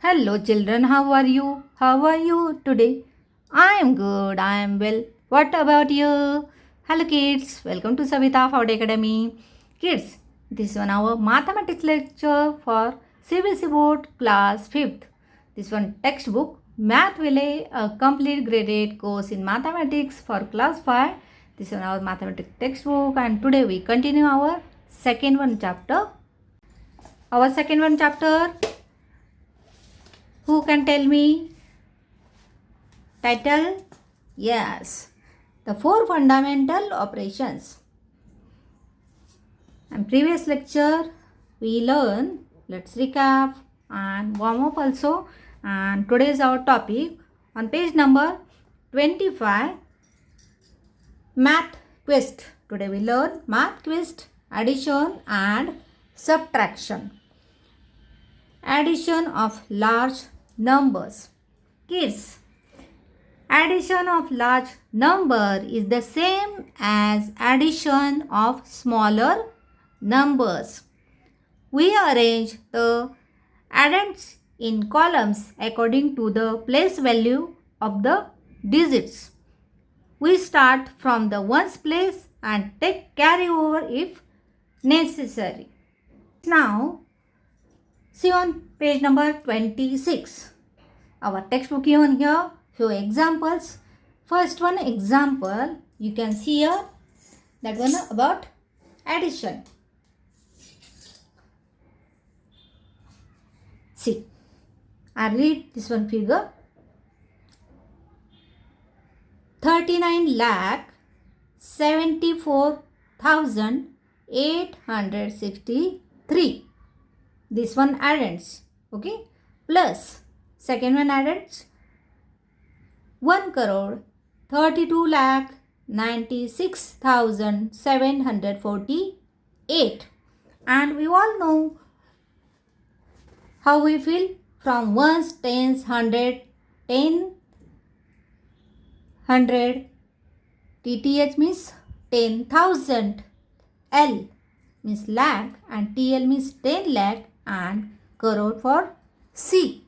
Hello children, how are you? How are you today? I am good, I am well. What about you? Hello kids, welcome to Savita Ford Academy. Kids, this is our mathematics lecture for CBSE Board Class 5th. This one textbook, Mathville, a complete graded course in mathematics for Class 5. This is our mathematics textbook and today we continue our second one chapter. Our second one chapter, who can tell me? Title? Yes. The four fundamental operations. And previous lecture we learned, let's recap and warm up also. And today is our topic on page number 25, Math Quest. Today we learn Math Quest, addition and subtraction. Addition of large numbers. Kids, addition of large number is the same as addition of smaller numbers. We arrange the addends in columns according to the place value of the digits. We start from the ones place and take carryover if necessary. Now, see on page number 26. Our textbook given here, few examples. First one example, you can see here, that one about addition. See, I read this one figure. 39,74,863. This one addends, okay, plus second one addends 1,32,96,748. And we all know how we feel from ones, tens, hundred, 100. TTH means 10,000. L means lakh and TL means 10 lakh and crore for C.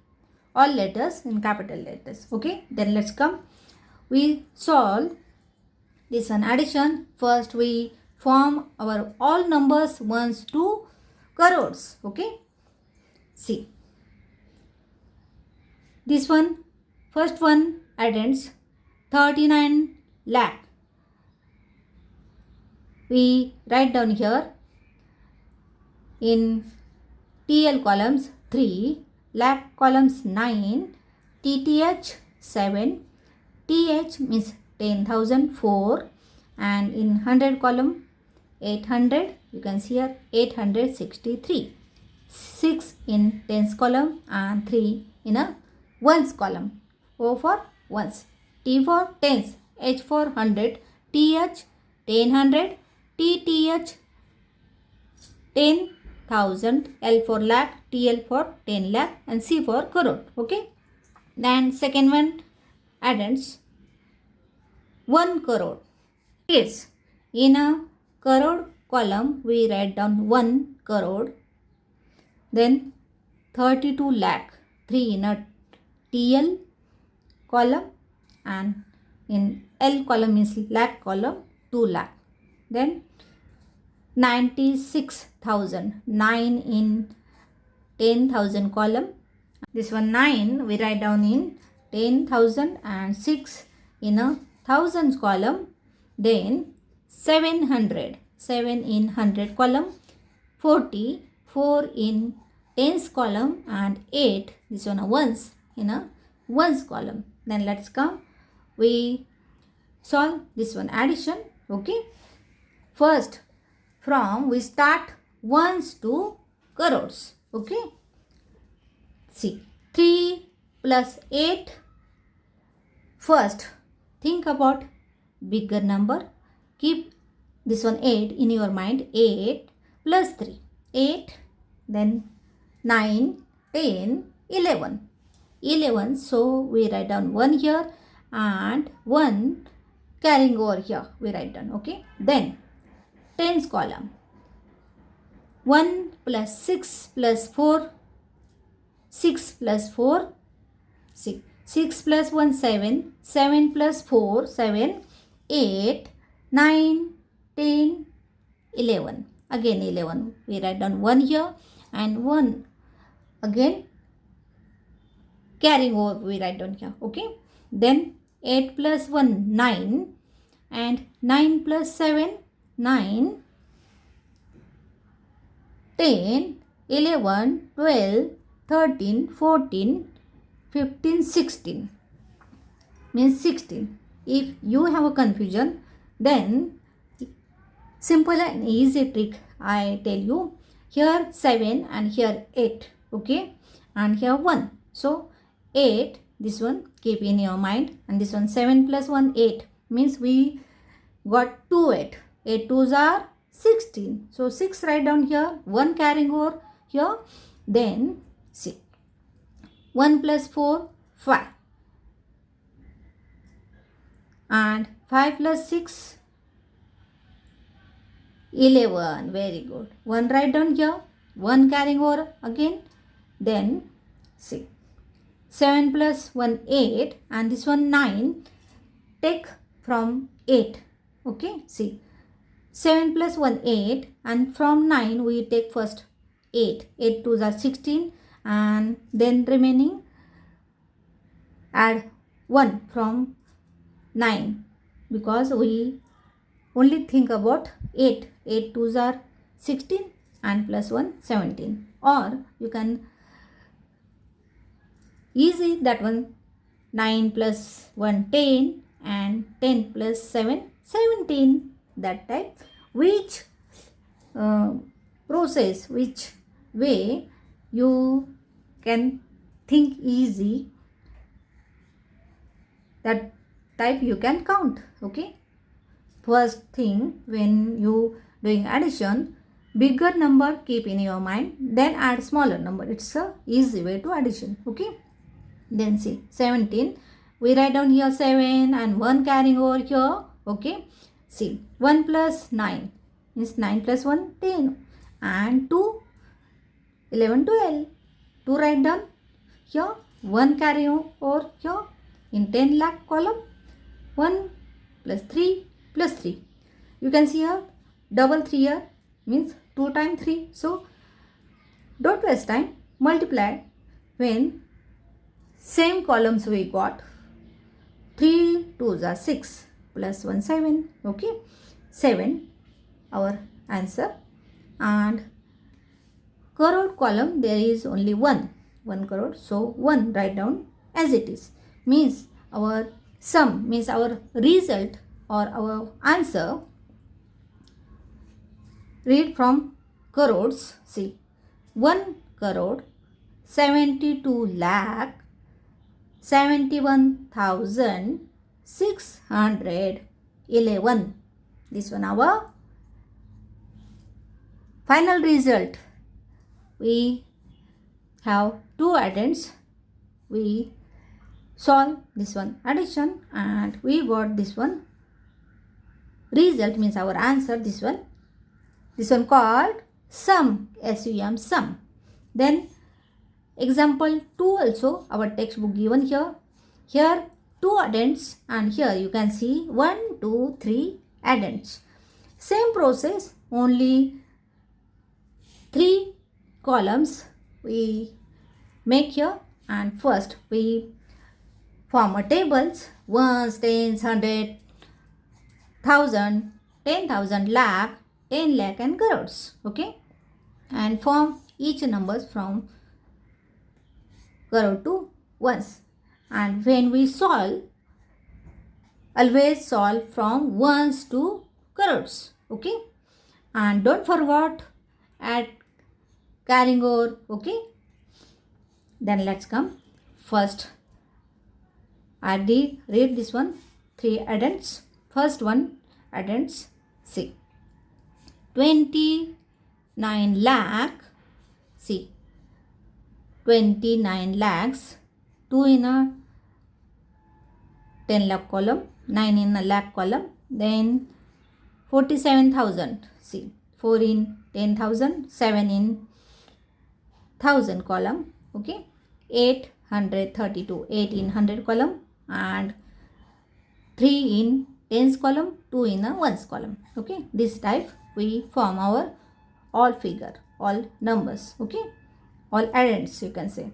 All letters in capital letters. Okay, then let's come. We solve this one addition. First we form our all numbers ones to crores. Okay, see. This one, first one addends 39 lakh. We write down here in TL columns 3, lakh columns 9, TTH 7, TH means 10,004 and in 100 column 800, you can see here 863. 6 in tens column and 3 in a ones column. O for ones, T for tens, H for 100, TH 1000, TTH 10,000, L for lakh, TL for 10 lakh and C for crore. Okay. Then second one addends 1 crore. Yes, in a crore column we write down 1 crore. Then 32 lakh, 3 in a TL column and in L column means lakh column 2 lakh. Then 96,000, 9 in 10,000 column. This one 9 we write down in 10,000 and 6 in a thousands column. Then 700, 7 in 100 column, 40, 4 in tens column and 8, this one a ones in a ones column. Then let's come. We solve this one addition. Okay. First, from we start ones to crores. Okay. See, 3 plus 8. First, think about bigger number. Keep this one 8 in your mind. 8 plus 3. 8, then 9, 10, 11. 11. So, we write down 1 here and 1 carrying over here. We write down. Okay. Then, tens column. 1 plus 6 plus 4. 6 plus 4, 6. 6 plus 1, 7. 7 plus 4, 7. 8, 9, 10, 11. Again 11. We write down 1 here and 1 again carrying over we write down here. Okay. Then 8 plus 1, 9. And 9 plus 7, 9. 10, 11, 12, 13, 14, 15, 16. Means 16. If you have a confusion, then simple and easy trick I tell you. Here 7 and here 8. Okay. And here 1. So 8, this one keep in your mind. And this one 7 plus 1, 8. Means we got 2 8. 8 2s are 16. So 6 write down here. 1 carrying over here. Then see. 1 plus 4, 5. And 5 plus 6, 11. Very good. 1 write down here. 1 carrying over again. Then see. 7 plus 1, 8. And this one 9. Take from 8. Okay. See. 7 plus 1, 8. And from 9 we take first 8. 8 2s are 16. And then remaining add 1 from 9. Because we only think about 8. 8 2s are 16 and plus 1 17. Or you can easy that one 9 plus 1 10 and 10 plus 7 17. That type. Which process, which way you can think easy, that type you can count. Okay. First thing, when you doing addition, bigger number keep in your mind, then add smaller number. It's a easy way to addition. Okay. Then see 17. We write down here 7 and 1 carrying over here. Okay. See 1 plus 9 means 9 plus 1 10 and 2 11 12. 2 write down here. 1 carry over here in 10 lakh column. 1 plus 3 plus 3. You can see here double 3 here means 2 times 3. So don't waste time. Multiply when same columns we got. 3 2s are 6 plus 1 7. Okay. 7 our answer. And crore column there is only 1 crore. So 1 write down as it is. Means our sum, means our result or our answer. Read from crores. See 1 crore 72 lakh 71,611. This one our final result. We have 2 addends. We solve this one addition and we got this one result, means our answer. This one called sum. SUM sum. Then example 2 also our textbook given here. Here 2 addends and here you can see 1 2 3 addends. Same process, only 3 columns we make here. And first we form a tables. Ones, tens, 100, 1000, 10,000, lakh, 10 lakh and crores. Okay. And form each numbers from crore to ones. And when we solve, always solve from ones to crores. Okay. And don't forget add carrying over. Okay. Then let's come. First I read this one. 3 addends. First one addends. See 29 lakh. See 29 lakhs. 2 in a 10 lakh column. 9 in a lakh column. Then 47,000. See 4 in 10,000. 7 in 1000 column. Okay. 832. 8 in 100 column and 3 in tens column, 2 in a ones column. Okay, this type we form our all figure, all numbers. Okay, all addends you can say.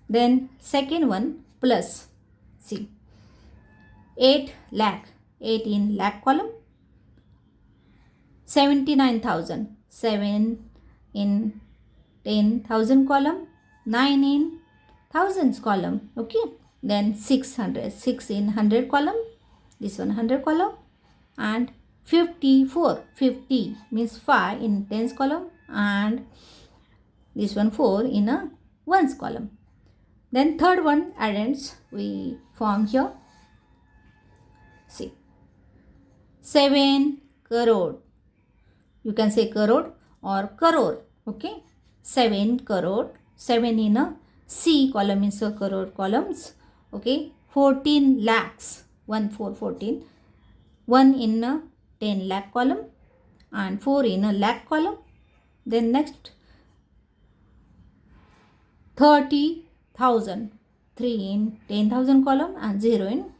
Then second one, plus. See, 8 lakh, 8 in lakh column, 79,000, 7 in 10,000 column, 9 in thousands column. Okay, then 600, 6 in 100 column, this one 100 column, and 54, 50 means 5 in tens column, and this one 4 in a ones column. Then third one addends we form here. See, 7 crore, you can say crore or crore. Okay, 7 crore, 7 in a C column is a crore columns. Okay, 14 lakhs, 1 4 14, 1 in a 10 lakh column and 4 in a lakh column. Then next 30,000, 3 in 10,000 column and 0 in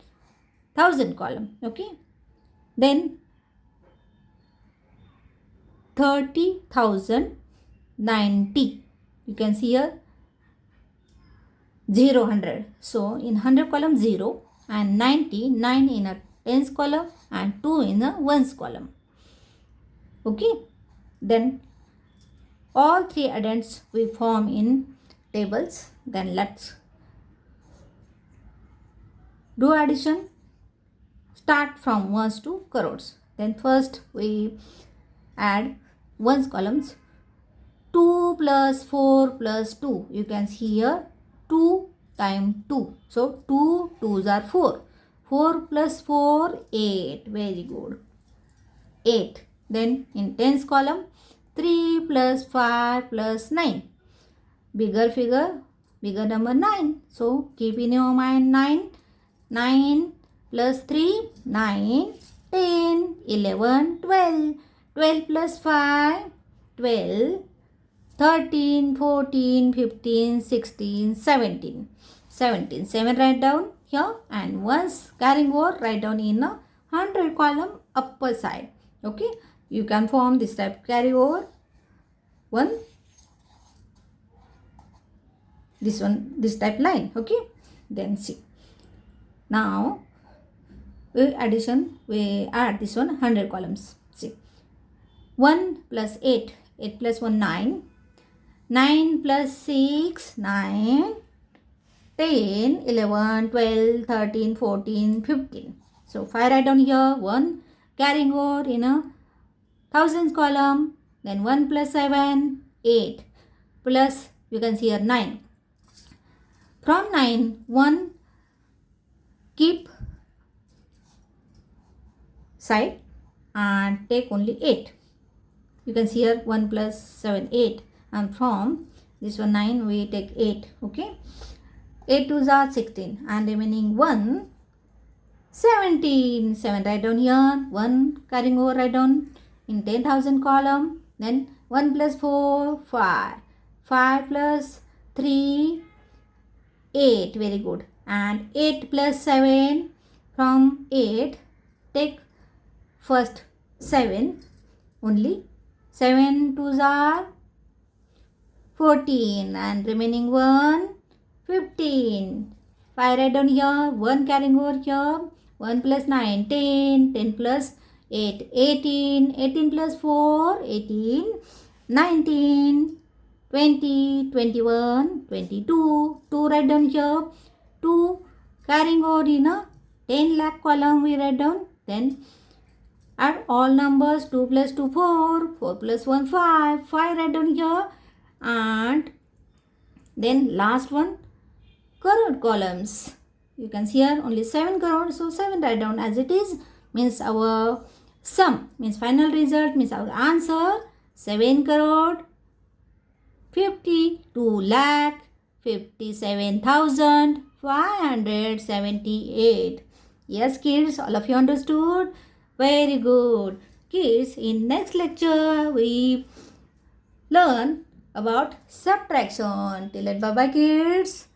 1000 column. Okay, then 30,090, you can see here 0 100, so in 100 column 0 and 90, 9 in a tens column and 2 in a ones column. Okay, then all three addends we form in tables. Then let's do addition. Start from ones to crores. Then first we add ones columns. 2 plus 4 plus 2, you can see here 2 times 2, so 2 2s are 4, 4 plus 4 8, very good, 8. Then in tens column 3 plus 5 plus 9, bigger figure, bigger number 9, so keep in your mind 9, 9 plus 3 9, 10 11 12, 12 plus 5 12, 13 14 15 16 17, 17, 7 write down here, and once carrying over write down in a 100 column upper side. Okay, you can form this type carry over one, this one, this type line. Okay, then see, now we add this one 100 columns. See, 1 plus 8, 8 plus 1 9, 9 plus 6 9, 10 11 12 13 14 15, so 5 write down here, 1 carrying over in a thousands column. Then 1 plus 7 8 plus, you can see here 9, from 9 1 keep side and take only 8, you can see here 1 plus 7 8, and from this one 9 we take 8. Okay, 8 2s are 16 and remaining 1 17, 7 write down here, 1 carrying over write down in 10,000 column. Then 1 plus 4 5, 5 plus 3 8, very good, and 8 plus 7, from 8 take first 7 only, 7 2s are 14 and remaining 1 15, 5 write down here, 1 carrying over here, 1 plus 9 10, 10 plus 8 18, 18 plus 4 18, 19 20 21 22, 2 write down here, 2 carrying over in a 10 lakh column we write down. Then add all numbers, 2 plus 2 4, 4 plus 1 5, 5 write down here, and then last one crore columns, you can see here only 7 crore, so 7 write down as it is, means our sum, means final result, means our answer 7 crore 52 lakh 57,578. Yes kids, all of you understood? Very good. Kids, in next lecture we learn about subtraction. Till then, bye bye kids.